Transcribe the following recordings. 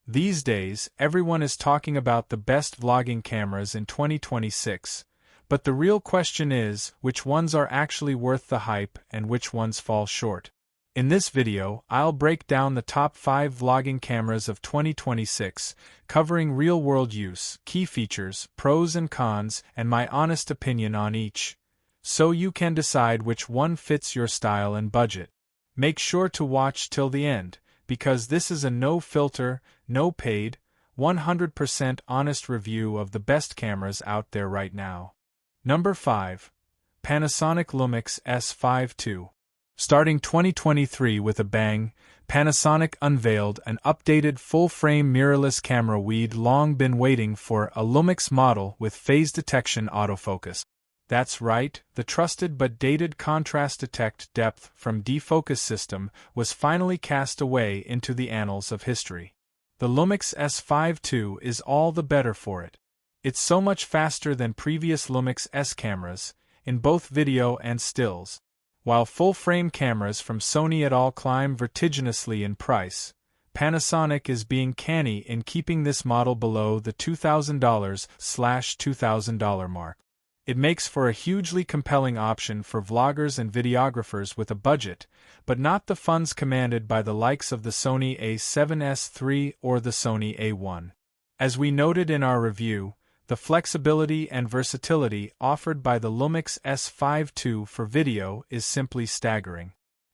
These days, everyone is talking about the best vlogging cameras in 2026, but the real question is, which ones are actually worth the hype and which ones fall short? In this video, I'll break down the top 5 vlogging cameras of 2026, covering real-world use, key features, pros and cons, and my honest opinion on each, so you can decide which one fits your style and budget. Make sure to watch till the end, because this is a no-filter, no-paid, 100% honest review of the best cameras out there right now. Number 5. Panasonic Lumix S5 II. Starting 2023 with a bang, Panasonic unveiled an updated full-frame mirrorless camera we'd long been waiting for, a Lumix model with phase detection autofocus. That's right, the trusted but dated contrast detect depth from defocus system was finally cast away into the annals of history. The Lumix S5 II is all the better for it. It's so much faster than previous Lumix S cameras, in both video and stills. While full-frame cameras from Sony et al. Climb vertiginously in price, Panasonic is being canny in keeping this model below the $2,000/$2,000 mark. It makes for a hugely compelling option for vloggers and videographers with a budget, but not the funds commanded by the likes of the Sony A7S III or the Sony A1. As we noted in our review, the flexibility and versatility offered by the Lumix S5 II for video is simply staggering.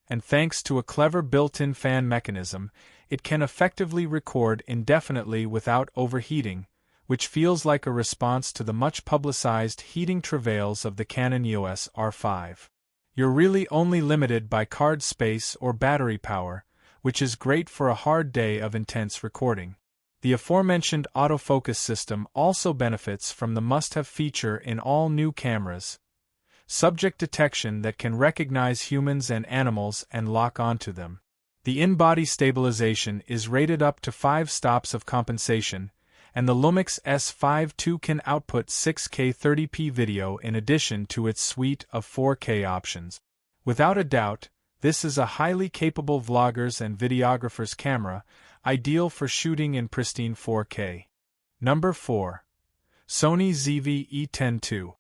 And thanks to a clever built-in fan mechanism, it can effectively record indefinitely without overheating, which feels like a response to the much-publicized heating travails of the Canon EOS R5. You're really only limited by card space or battery power, which is great for a hard day of intense recording. The aforementioned autofocus system also benefits from the must-have feature in all new cameras: subject detection that can recognize humans and animals and lock onto them. The in-body stabilization is rated up to 5 stops of compensation, and the Lumix S5 II can output 6K 30p video in addition to its suite of 4K options. Without a doubt, this is a highly capable vloggers and videographers camera, ideal for shooting in pristine 4K. Number 4. Sony ZV-E10 II.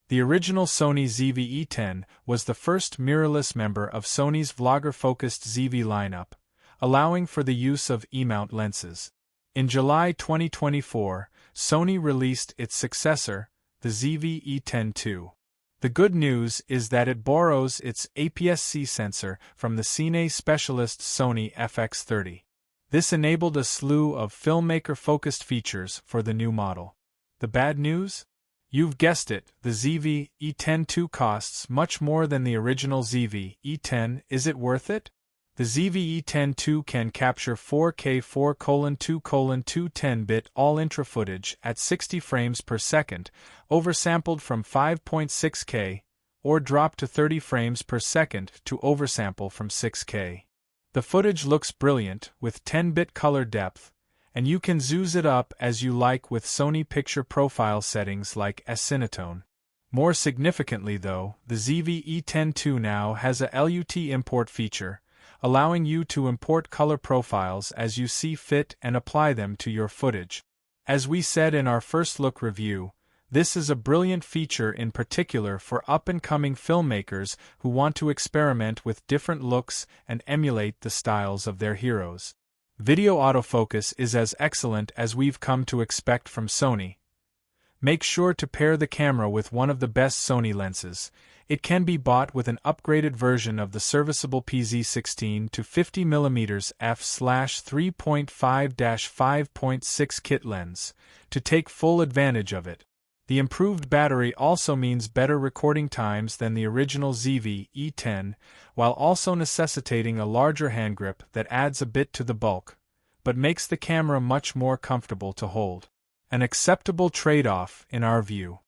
The original Sony ZV-E10 was the first mirrorless member of Sony's vlogger-focused ZV lineup, allowing for the use of E-mount lenses. In July 2024, Sony released its successor, the ZV-E10 II. The good news is that it borrows its APS-C sensor from the Cine Specialist Sony FX30. This enabled a slew of filmmaker-focused features for the new model. The bad news? You've guessed it, the ZV-E10 II costs much more than the original ZV-E10. Is it worth it? The ZV-E10 II can capture 4K 4:2:2 10-bit all-intra footage at 60 frames per second, oversampled from 5.6K, or drop to 30 frames per second to oversample from 6K. The footage looks brilliant, with 10-bit color depth, and you can zooz it up as you like with Sony picture profile settings like S-Cinetone. More significantly though, the ZV-E10 II now has a LUT import feature, allowing you to import color profiles as you see fit and apply them to your footage. As we said in our first look review, this is a brilliant feature in particular for up-and-coming filmmakers who want to experiment with different looks and emulate the styles of their heroes. Video autofocus is as excellent as we've come to expect from Sony. Make sure to pair the camera with one of the best Sony lenses. It can be bought with an upgraded version of the serviceable PZ16 to 50mm f/3.5-5.6 kit lens to take full advantage of it. The improved battery also means better recording times than the original ZV-E10, while also necessitating a larger hand grip that adds a bit to the bulk, but makes the camera much more comfortable to hold. An acceptable trade-off, in our view.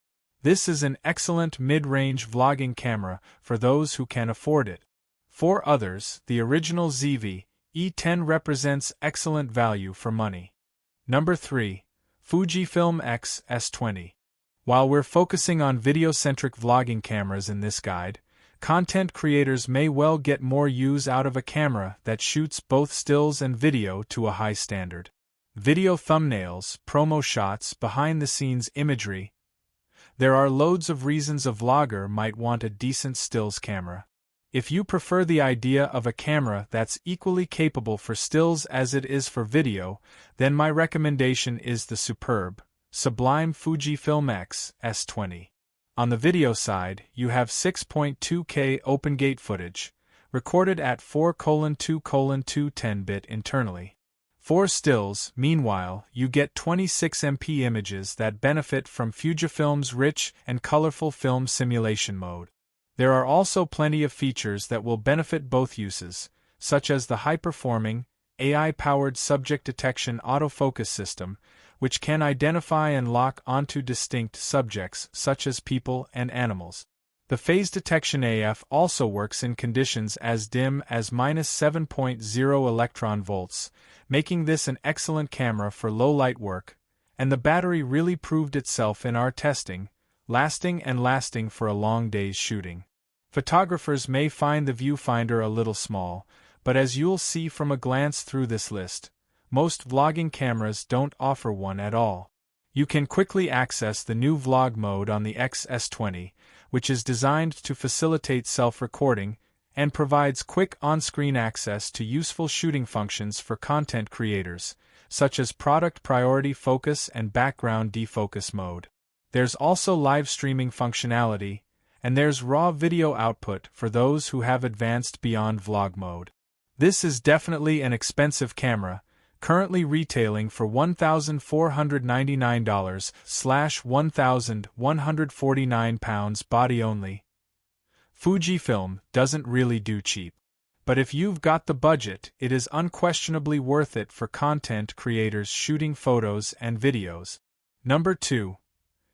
This is an excellent mid-range vlogging camera for those who can afford it. For others, the original ZV-E10 represents excellent value for money. Number 3. Fujifilm X S20. While we're focusing on video-centric vlogging cameras in this guide, content creators may well get more use out of a camera that shoots both stills and video to a high standard. Video thumbnails, promo shots, behind-the-scenes imagery. There are loads of reasons a vlogger might want a decent stills camera. If you prefer the idea of a camera that's equally capable for stills as it is for video, then my recommendation is the superb, sublime Fujifilm X S20. On the video side, you have 6.2K open-gate footage, recorded at 4:2:2 10-bit internally. For stills, meanwhile, you get 26MP images that benefit from Fujifilm's rich and colorful film simulation mode. There are also plenty of features that will benefit both uses, such as the high-performing, AI-powered subject detection autofocus system, which can identify and lock onto distinct subjects such as people and animals. The phase detection AF also works in conditions as dim as -7.0 electron volts, making this an excellent camera for low-light work, and the battery really proved itself in our testing, lasting for a long day's shooting. Photographers may find the viewfinder a little small, but as you'll see from a glance through this list, most vlogging cameras don't offer one at all. You can quickly access the new vlog mode on the X S20, which is designed to facilitate self-recording and provides quick on-screen access to useful shooting functions for content creators, such as product priority focus and background defocus mode. There's also live streaming functionality, and there's raw video output for those who have advanced beyond vlog mode. This is definitely an expensive camera, currently retailing for $1,499/£1,149 body only. Fujifilm doesn't really do cheap. But if you've got the budget, it is unquestionably worth it for content creators shooting photos and videos. Number 2.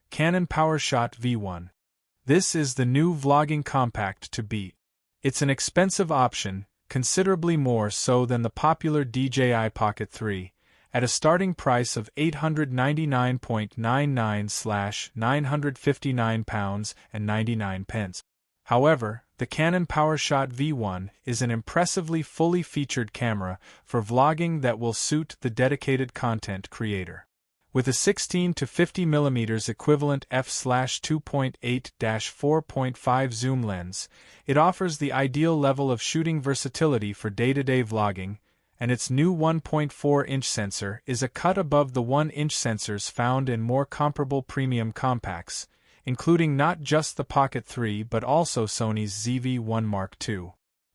Canon PowerShot V1. This is the new vlogging compact to beat. It's an expensive option, considerably more so than the popular DJI Pocket 3, at a starting price of £899.99/£959.99. However, the Canon PowerShot V1 is an impressively fully featured camera for vlogging that will suit the dedicated content creator. With a 16 to 50mm equivalent f/2.8-4.5 zoom lens, it offers the ideal level of shooting versatility for day-to-day vlogging, and its new 1.4-inch sensor is a cut above the 1-inch sensors found in more comparable premium compacts, including not just the Pocket 3 but also Sony's ZV-1 Mark II.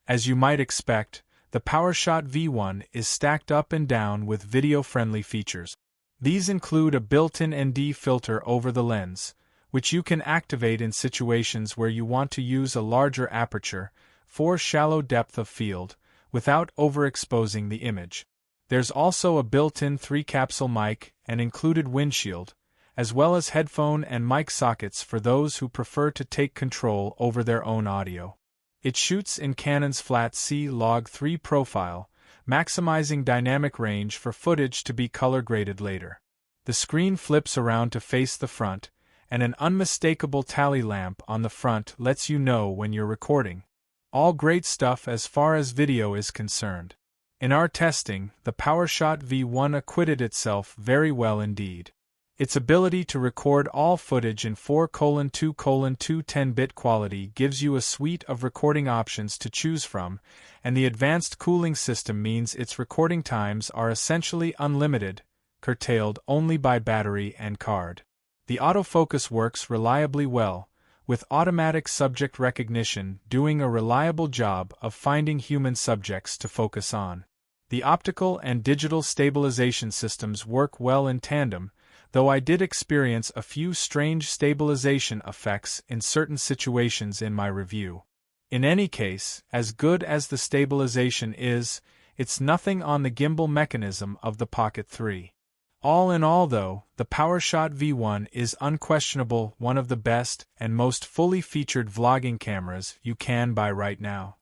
As you might expect, the PowerShot V1 is stacked up and down with video-friendly features. These include a built-in ND filter over the lens, which you can activate in situations where you want to use a larger aperture for shallow depth of field, without overexposing the image. There's also a built-in 3-capsule mic and included windshield, as well as headphone and mic sockets for those who prefer to take control over their own audio. It shoots in Canon's flat C-Log3 profile, maximizing dynamic range for footage to be color-graded later. The screen flips around to face the front, and an unmistakable tally lamp on the front lets you know when you're recording. All great stuff as far as video is concerned. In our testing, the PowerShot V1 acquitted itself very well indeed. Its ability to record all footage in 4:2:2 10-bit quality gives you a suite of recording options to choose from, and the advanced cooling system means its recording times are essentially unlimited, curtailed only by battery and card. The autofocus works reliably well, with automatic subject recognition doing a reliable job of finding human subjects to focus on. The optical and digital stabilization systems work well in tandem, though I did experience a few strange stabilization effects in certain situations in my review. In any case, as good as the stabilization is, it's nothing on the gimbal mechanism of the Pocket 3. All in all though, the PowerShot V1 is unquestionable one of the best and most fully featured vlogging cameras you can buy right now.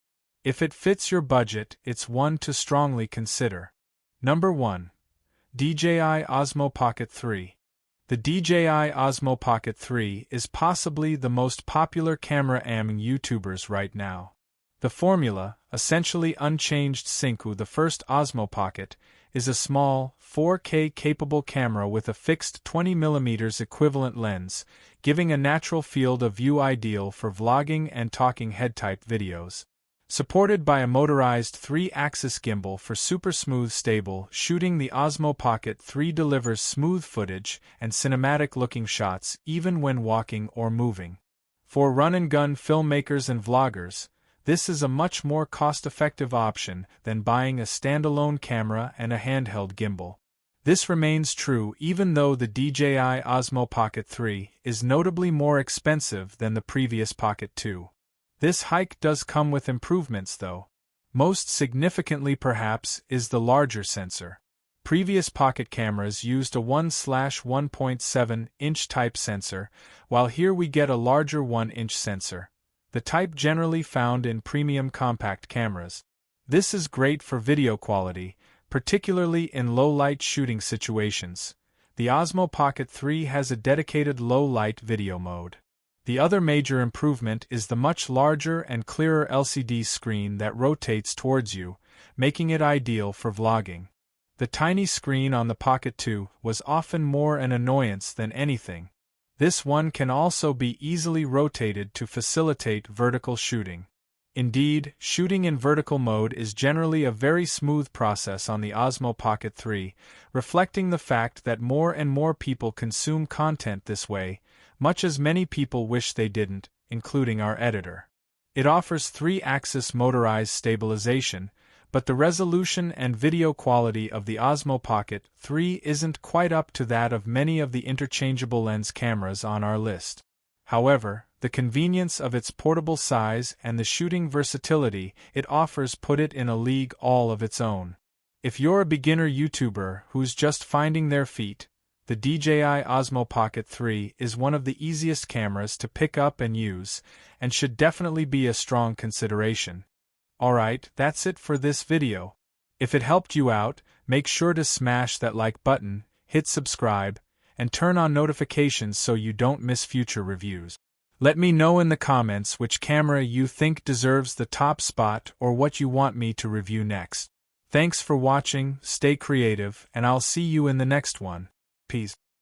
If it fits your budget, it's one to strongly consider. Number 1. DJI Osmo Pocket 3. The DJI Osmo Pocket 3 is possibly the most popular camera among YouTubers right now. The formula, essentially unchanged since the first Osmo Pocket, is a small, 4K capable camera with a fixed 20mm equivalent lens, giving a natural field of view ideal for vlogging and talking head-type videos. Supported by a motorized 3-axis gimbal for super smooth stable shooting, the Osmo Pocket 3 delivers smooth footage and cinematic-looking shots even when walking or moving. For run-and-gun filmmakers and vloggers, this is a much more cost-effective option than buying a standalone camera and a handheld gimbal. This remains true even though the DJI Osmo Pocket 3 is notably more expensive than the previous Pocket 2. This hike does come with improvements though. Most significantly perhaps is the larger sensor. Previous pocket cameras used a 1/1.7-inch type sensor, while here we get a larger 1-inch sensor, the type generally found in premium compact cameras. This is great for video quality, particularly in low-light shooting situations. The Osmo Pocket 3 has a dedicated low-light video mode. The other major improvement is the much larger and clearer LCD screen that rotates towards you, making it ideal for vlogging. The tiny screen on the Pocket 2 was often more an annoyance than anything. This one can also be easily rotated to facilitate vertical shooting. Indeed, shooting in vertical mode is generally a very smooth process on the Osmo Pocket 3, reflecting the fact that more and more people consume content this way, much as many people wish they didn't, including our editor. It offers 3-axis motorized stabilization, but the resolution and video quality of the Osmo Pocket 3 isn't quite up to that of many of the interchangeable lens cameras on our list. However, the convenience of its portable size and the shooting versatility it offers put it in a league all of its own. If you're a beginner YouTuber who's just finding their feet, the DJI Osmo Pocket 3 is one of the easiest cameras to pick up and use, and should definitely be a strong consideration. Alright, that's it for this video. If it helped you out, make sure to smash that like button, hit subscribe, and turn on notifications so you don't miss future reviews. Let me know in the comments which camera you think deserves the top spot or what you want me to review next. Thanks for watching, stay creative, and I'll see you in the next one. Peace.